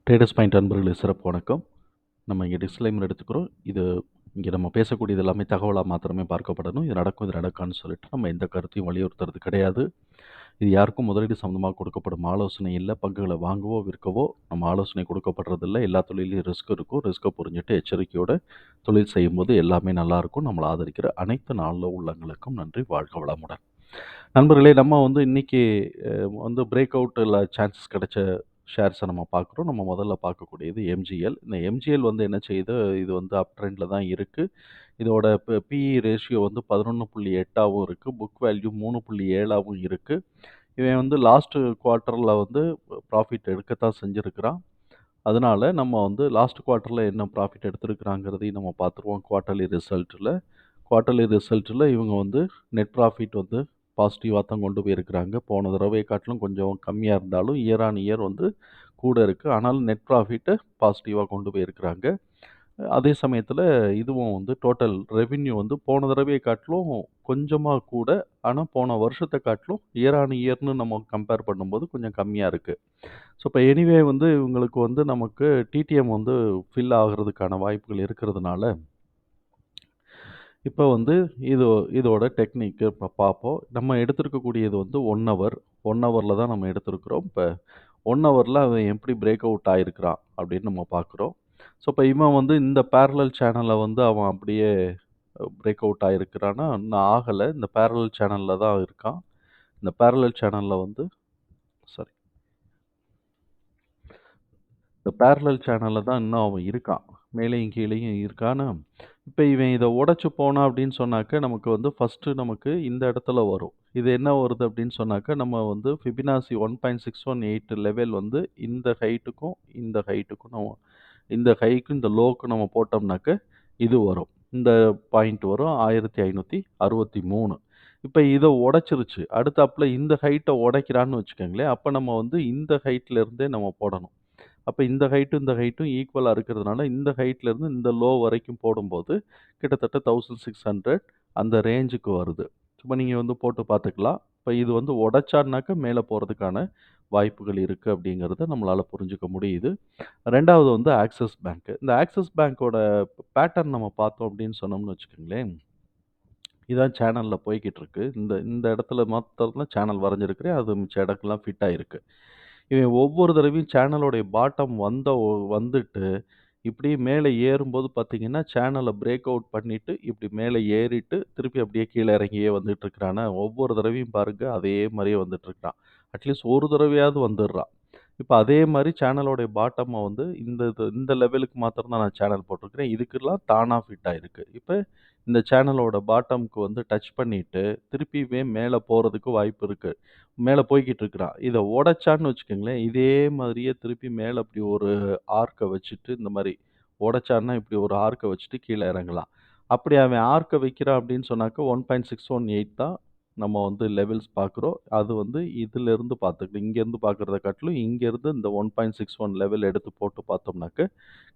Traders point அன்பர்களுக்கு சிறப்பு வணக்கம். நம்ம இங்கே டிஸ்க்ளைமர் எடுத்துக்கிறோம். இது இங்கே நம்ம பேசக்கூடியது எல்லாமே தகவலாக மாத்திரமே பார்க்கப்படணும். இது நடக்கும், இது நடக்கான்னு சொல்லிட்டு நம்ம எந்த கருத்தையும் வலியுறுத்துறது கிடையாது. இது யாருக்கும் முதலீடு சம்மந்தமாக கொடுக்கப்படும் ஆலோசனை இல்லை. பங்குகளை வாங்கவோ விற்கவோ நம்ம ஆலோசனை கொடுக்கப்படுறதில்ல. எல்லா தொழிலையும் ரிஸ்க் இருக்கும். ரிஸ்க்கை புரிஞ்சுட்டு எச்சரிக்கையோட தொழில் செய்யும்போது எல்லாமே நல்லாயிருக்கும். நம்மளை ஆதரிக்கிற அனைத்து நாளில் உள்ளங்களுக்கும் நன்றி. வாழ்க வளமுடன். நண்பர்களே, நம்ம இன்னைக்கு பிரேக் அவுட்டில் சான்சஸ் கிடைச்ச ஷேர்ஸை நம்ம பார்க்குறோம். நம்ம முதல்ல பார்க்கக்கூடியது எம்ஜிஎல். இந்த எம்ஜிஎல் என்ன செய்யுது, இது அப் ட்ரெண்டில் தான் இருக்குது. இதோட பிஇ ரேஷியோ 11.8ஆகவும் இருக்குது. புக் வேல்யூ 3.7ஆகவும் இருக்குது. இவன் லாஸ்ட் குவார்ட்டரில் ப்ராஃபிட் எடுக்கத்தான் செஞ்சுருக்கிறான். அதனால நம்ம லாஸ்ட் குவார்ட்டரில் என்ன ப்ராஃபிட் எடுத்திருக்கிறாங்கிறதையும் நம்ம பார்த்துருவோம். குவார்ட்டர்லி ரிசல்ட்டில் இவங்க நெட் ப்ராஃபிட் பாசிட்டிவாக தான் கொண்டு போயிருக்கிறாங்க. போன தடவை காட்டிலும் கொஞ்சம் கம்மியாக இருந்தாலும் இயர் ஆன் இயர் கூட இருக்குது. ஆனாலும் நெட் ப்ராஃபிட்டை பாசிட்டிவாக கொண்டு போயிருக்கிறாங்க. அதே சமயத்தில் இதுவும் டோட்டல் ரெவின்யூ போன தடவையை காட்டிலும் கொஞ்சமாக கூட, ஆனால் போன வருஷத்தை காட்டிலும் இயர் ஆன் இயர்னு நம்ம கம்பேர் பண்ணும்போது கொஞ்சம் கம்மியாக இருக்குது. ஸோ இப்போ எனிவே இவங்களுக்கு நமக்கு டிடிஎம் ஃபில் ஆகிறதுக்கான வாய்ப்புகள் இருக்கிறதுனால இப்போ இதோட டெக்னிக்கு இப்போ பார்ப்போம். நம்ம எடுத்திருக்கக்கூடியது 1 ஹவர். 1 ஹவரில் தான் நம்ம எடுத்திருக்கிறோம். இப்போ 1 ஹவரில் அவன் எப்படி பிரேக் அவுட் ஆகிருக்கிறான் அப்படின்னு நம்ம பார்க்குறோம். ஸோ இப்போ இவன் இந்த பேரலல் சேனலை அவன் அப்படியே பிரேக் அவுட் ஆகிருக்கிறான்னா இன்னும் ஆகலை. இந்த பேரலல் சேனலில் தான் இருக்கான். இந்த பேரலல் சேனலில் சாரி இந்த பேரலல் சேனலில் தான் இன்னும் அவன் இருக்கான். மேலேயும் கீழேயும் இருக்கான்னு. இப்போ இவன் இதை உடைச்சு போனான் அப்படின்னு சொன்னாக்க நமக்கு ஃபஸ்ட்டு நமக்கு இந்த இடத்துல வரும். இது என்ன வருது அப்படின்னு சொன்னாக்க நம்ம ஃபிபினாசி 1.618 லெவல் இந்த ஹைட்டுக்கும் இந்த ஹைட்டுக்கும் நம்ம இந்த ஹைக்கும் இந்த லோவுக்கும் நம்ம போட்டோம்னாக்க இது வரும். இந்த பாயிண்ட் வரும் 1563. இப்போ இதை உடைச்சிருச்சு. அடுத்தாப்புல இந்த ஹைட்டை உடைக்கிறான்னு வச்சுக்கோங்களேன். அப்போ நம்ம இந்த ஹைட்ல இருந்தே நம்ம போடணும். அப்போ இந்த ஹைட்டும் ஈக்குவலாக இருக்கிறதுனால இந்த ஹைட்லேருந்து இந்த லோ வரைக்கும் போடும்போது கிட்டத்தட்ட 1600 அந்த ரேஞ்சுக்கு வருது. சும்மா நீங்கள் போட்டு பார்த்துக்கலாம். இப்போ இது உடைச்சான்னாக்க மேலே போகிறதுக்கான வாய்ப்புகள் இருக்குது அப்படிங்கிறத நம்மளால் புரிஞ்சுக்க முடியுது. ரெண்டாவது ஆக்சிஸ் பேங்க். இந்த ஆக்சிஸ் பேங்க்கோட பேட்டர்ன் நம்ம பார்த்தோம் அப்படின்னு சொன்னோம்னு வச்சுக்கோங்களேன். இதான் சேனலில் போய்கிட்டு இருக்கு. இந்த இடத்துல மாத்திரம் தான் சேனல் வரைஞ்சிருக்கிறேன். அது மிச்ச இடத்துலாம் ஃபிட் ஆகிருக்கு. இவன் ஒவ்வொரு தடவையும் சேனலோடைய பாட்டம் வந்துட்டு இப்படி மேலே ஏறும்போது பார்த்தீங்கன்னா சேனலை பிரேக் அவுட் பண்ணிட்டு இப்படி மேலே ஏறிட்டு திருப்பி அப்படியே கீழே இறங்கியே வந்துட்டு இருக்கிறான. ஒவ்வொரு தடவையும் பாருங்க அதே மாதிரியே வந்துட்டு இருக்கிறான். அட்லீஸ்ட் ஒரு தடவையாவது வந்துடுறான். இப்போ அதே மாதிரி சேனலோடைய பாட்டம்மை இந்த லெவலுக்கு மாத்திரம் தான் நான் சேனல் போட்டிருக்கிறேன். இதுக்கெல்லாம் தானாக ஃபிட் ஆகிருக்கு. இப்போ இந்த சேனலோட பாட்டம்க்கு டச் பண்ணிட்டு திருப்பியுமே மேலே போகிறதுக்கு வாய்ப்பு இருக்குது. மேலே போய்கிட்டு இருக்கிறான். இதை உடைச்சான்னு வச்சுக்கோங்களேன், இதே மாதிரியே திருப்பி மேலே அப்படி ஒரு ஆர்க்கை வச்சுட்டு இந்த மாதிரி உடைச்சான்னா இப்படி ஒரு ஆர்க்கை வச்சுட்டு கீழே இறங்கலாம். அப்படி அவன் ஆர்க்கை வைக்கிறான் அப்படின்னு சொன்னாக்க 1.618 தான் நம்ம லெவல்ஸ் பார்க்குறோம். அது இதிலேருந்து பார்த்துக்கலாம். இங்கேருந்து பார்க்குறத காட்டிலும் இங்கேருந்து இந்த 1.61 லெவல் எடுத்து போட்டு பார்த்தோம்னாக்க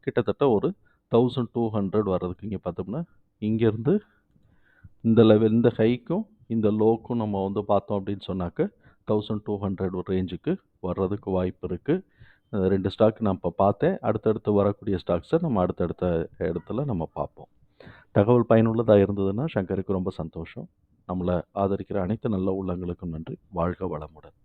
கிட்டத்தட்ட ஒரு 1200 வர்றதுக்கு இங்கே பார்த்தோம்னா இங்கேருந்து இந்த லெவல் இந்த ஹைக்கும் இந்த லோக்கும் நம்ம பார்த்தோம் அப்படின்னு சொன்னாக்க 1200 ரேஞ்சுக்கு வர்றதுக்கு வாய்ப்பு இருக்குது. 2 ஸ்டாக் நான் இப்போ பார்த்தேன். அடுத்தடுத்து வரக்கூடிய ஸ்டாக்ஸை நம்ம அடுத்தடுத்த இடத்துல நம்ம பார்ப்போம். தகவல் பயனுள்ளதாக இருந்ததுன்னா சங்கருக்கு ரொம்ப சந்தோஷம். நம்மளை ஆதரிக்கிற அனைத்து நல்ல உள்ளங்களுக்கும் நன்றி. வாழ்க வளமுடன்.